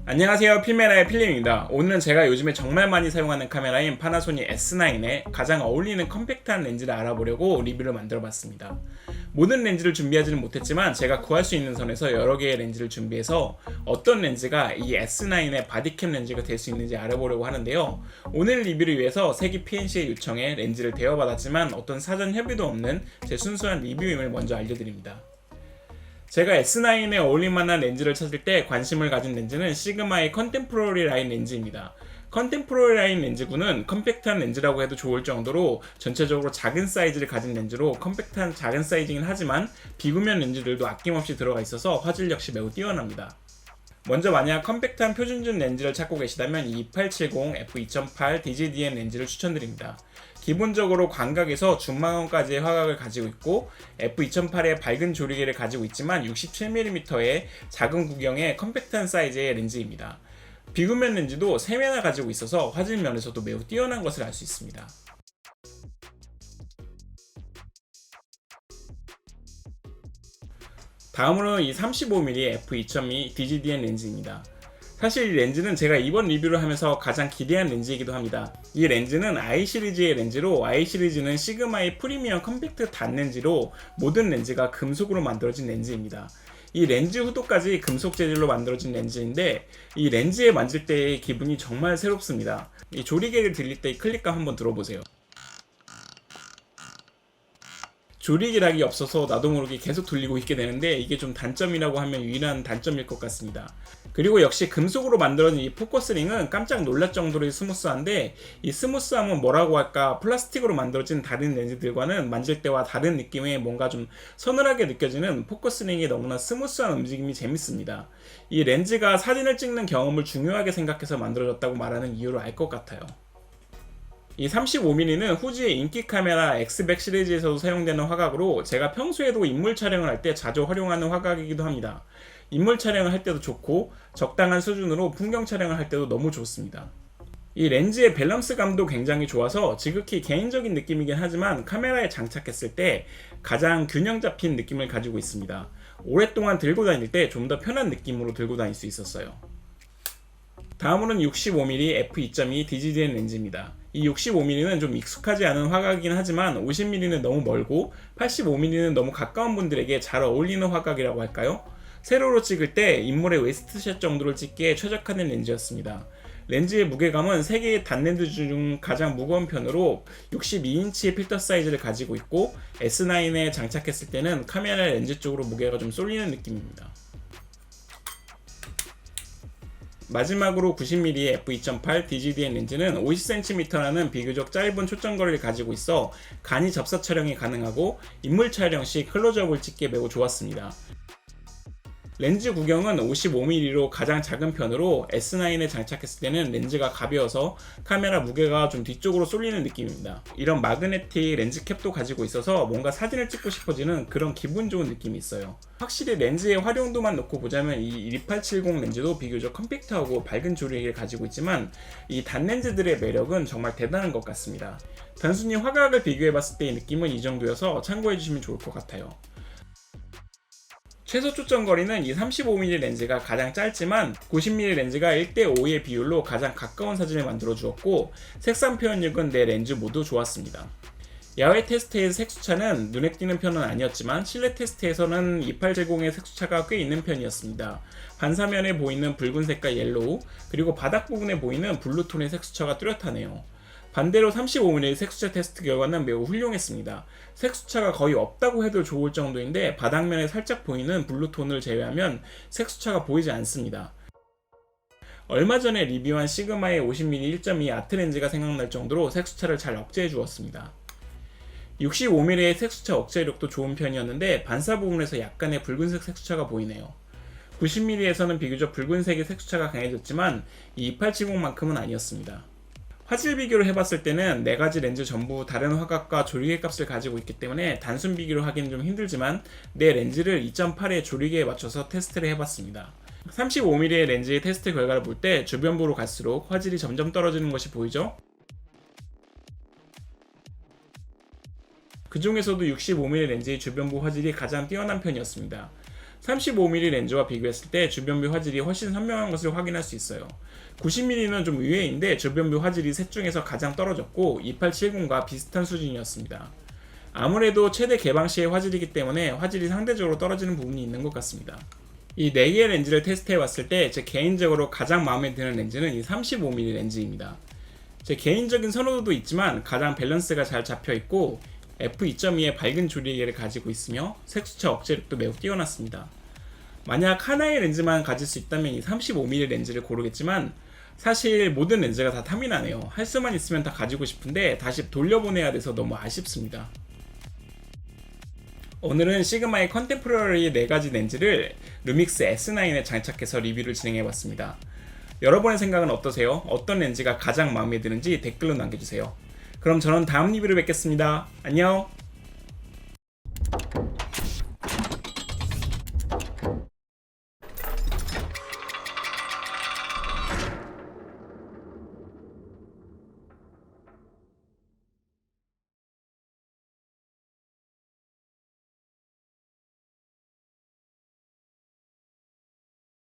안녕하세요, 필메라의 필름입니다. 오늘은 제가 요즘에 정말 많이 사용하는 카메라인 파나소닉 S9에 가장 어울리는 컴팩트한 렌즈를 알아보려고 리뷰를 만들어봤습니다. 모든 렌즈를 준비하지는 못했지만 제가 구할 수 있는 선에서 여러 개의 렌즈를 준비해서 어떤 렌즈가 이 S9의 바디캠 렌즈가 될 수 있는지 알아보려고 하는데요. 오늘 리뷰를 위해서 세기 PNC의 요청에 렌즈를 대여받았지만 어떤 사전 협의도 없는 제 순수한 리뷰임을 먼저 알려드립니다. 제가 S9에 어울릴 만한 렌즈를 찾을 때 관심을 가진 렌즈는 시그마의 컨템포러리 라인 렌즈입니다. 컨템포러리 라인 렌즈군은 컴팩트한 렌즈라고 해도 좋을 정도로 전체적으로 작은 사이즈를 가진 렌즈로 컴팩트한 작은 사이즈이긴 하지만 비구면 렌즈들도 아낌없이 들어가 있어서 화질 역시 매우 뛰어납니다. 먼저 만약 컴팩트한 표준준 렌즈를 찾고 계시다면 2870 f2.8 DGDN 렌즈를 추천드립니다. 기본적으로 광각에서 중망원까지의 화각을 가지고 있고 f2.8의 밝은 조리개를 가지고 있지만 67mm의 작은 구경의 컴팩트한 사이즈의 렌즈입니다. 비구면 렌즈도 3매나 가지고 있어서 화질 면에서도 매우 뛰어난 것을 알 수 있습니다. 다음으로는 이 35mm f2.2 DGDN 렌즈입니다. 사실 이 렌즈는 제가 이번 리뷰를 하면서 가장 기대한 렌즈이기도 합니다. 이 렌즈는 I 시리즈의 렌즈로 I 시리즈는 시그마의 프리미엄 컴팩트 단 렌즈로 모든 렌즈가 금속으로 만들어진 렌즈입니다. 이 렌즈 후도까지 금속 재질로 만들어진 렌즈인데 이 렌즈에 만질 때의 기분이 정말 새롭습니다. 이 조리개를 들릴 때의 클릭감 한번 들어보세요. 조리기락이 없어서 나도 모르게 계속 돌리고 있게 되는데 이게 좀 단점이라고 하면 유일한 단점일 것 같습니다. 그리고 역시 금속으로 만들어진 이 포커스링은 깜짝 놀랄 정도로 스무스한데 이 스무스함은 뭐라고 할까, 플라스틱으로 만들어진 다른 렌즈들과는 만질 때와 다른 느낌의 뭔가 좀 서늘하게 느껴지는 포커스링이 너무나 스무스한 움직임이 재밌습니다. 이 렌즈가 사진을 찍는 경험을 중요하게 생각해서 만들어졌다고 말하는 이유를 알 것 같아요. 이 35mm는 후지의 인기 카메라 X백 시리즈에서도 사용되는 화각으로 제가 평소에도 인물 촬영을 할 때 자주 활용하는 화각이기도 합니다. 인물 촬영을 할 때도 좋고 적당한 수준으로 풍경 촬영을 할 때도 너무 좋습니다. 이 렌즈의 밸런스감도 굉장히 좋아서 지극히 개인적인 느낌이긴 하지만 카메라에 장착했을 때 가장 균형 잡힌 느낌을 가지고 있습니다. 오랫동안 들고 다닐 때 좀 더 편한 느낌으로 들고 다닐 수 있었어요. 다음으로는 65mm f2.2 DGDN 렌즈입니다. 이 65mm는 좀 익숙하지 않은 화각이긴 하지만 50mm는 너무 멀고 85mm는 너무 가까운 분들에게 잘 어울리는 화각이라고 할까요? 세로로 찍을 때 인물의 웨스트샷 정도를 찍기에 최적화된 렌즈였습니다. 렌즈의 무게감은 3개의 단렌즈 중 가장 무거운 편으로 62인치의 필터 사이즈를 가지고 있고 S9에 장착했을 때는 카메라 렌즈 쪽으로 무게가 좀 쏠리는 느낌입니다. 마지막으로 90mm f2.8 DGDN 렌즈는 50cm라는 비교적 짧은 초점거리를 가지고 있어 간이 접사 촬영이 가능하고 인물 촬영 시 클로즈업을 찍기에 매우 좋았습니다. 렌즈 구경은 55mm로 가장 작은 편으로 S9에 장착했을 때는 렌즈가 가벼워서 카메라 무게가 좀 뒤쪽으로 쏠리는 느낌입니다. 이런 마그네틱 렌즈 캡도 가지고 있어서 뭔가 사진을 찍고 싶어지는 그런 기분 좋은 느낌이 있어요. 확실히 렌즈의 활용도만 놓고 보자면 이 2870 렌즈도 비교적 컴팩트하고 밝은 조리개를 가지고 있지만 이 단렌즈들의 매력은 정말 대단한 것 같습니다. 단순히 화각을 비교해봤을 때의 느낌은 이 정도여서 참고해주시면 좋을 것 같아요. 최소 초점 거리는 이 35mm 렌즈가 가장 짧지만 90mm 렌즈가 1:5의 비율로 가장 가까운 사진을 만들어 주었고 색상 표현력은 네 렌즈 모두 좋았습니다. 야외 테스트의 색수차는 눈에 띄는 편은 아니었지만 실내 테스트에서는 2870의 색수차가 꽤 있는 편이었습니다. 반사면에 보이는 붉은색과 옐로우, 그리고 바닥 부분에 보이는 블루톤의 색수차가 뚜렷하네요. 반대로 35mm 색수차 테스트 결과는 매우 훌륭했습니다. 색수차가 거의 없다고 해도 좋을 정도인데 바닥면에 살짝 보이는 블루톤을 제외하면 색수차가 보이지 않습니다. 얼마 전에 리뷰한 시그마의 50mm 1.2 아트 렌즈가 생각날 정도로 색수차를 잘 억제해 주었습니다. 65mm의 색수차 억제력도 좋은 편이었는데 반사 부분에서 약간의 붉은색 색수차가 보이네요. 90mm에서는 비교적 붉은색의 색수차가 강해졌지만 이 2870만큼은 아니었습니다. 화질 비교를 해봤을 때는 4가지 렌즈 전부 다른 화각과 조리개 값을 가지고 있기 때문에 단순 비교를 하기는 좀 힘들지만 내 렌즈를 2.8의 조리개에 맞춰서 테스트를 해봤습니다. 35mm의 렌즈의 테스트 결과를 볼 때 주변부로 갈수록 화질이 점점 떨어지는 것이 보이죠? 그 중에서도 65mm 렌즈의 주변부 화질이 가장 뛰어난 편이었습니다. 35mm 렌즈와 비교했을 때 주변뷰 화질이 훨씬 선명한 것을 확인할 수 있어요. 90mm는 좀 의외인데 주변뷰 화질이 셋 중에서 가장 떨어졌고 2870과 비슷한 수준이었습니다. 아무래도 최대 개방 시의 화질이기 때문에 화질이 상대적으로 떨어지는 부분이 있는 것 같습니다. 이 4개의 렌즈를 테스트해봤을 때 제 개인적으로 가장 마음에 드는 렌즈는 이 35mm 렌즈입니다. 제 개인적인 선호도도 있지만 가장 밸런스가 잘 잡혀있고 f2.2의 밝은 조리개를 가지고 있으며 색수차 억제력도 매우 뛰어났습니다. 만약 하나의 렌즈만 가질 수 있다면 이 35mm 렌즈를 고르겠지만 사실 모든 렌즈가 다 탐이 나네요. 할 수만 있으면 다 가지고 싶은데 다시 돌려보내야 돼서 너무 아쉽습니다. 오늘은 시그마의 컨템포러리 4가지 렌즈를 루믹스 S9에 장착해서 리뷰를 진행해봤습니다. 여러분의 생각은 어떠세요? 어떤 렌즈가 가장 마음에 드는지 댓글로 남겨주세요. 그럼 저는 다음 리뷰로 뵙겠습니다. 안녕!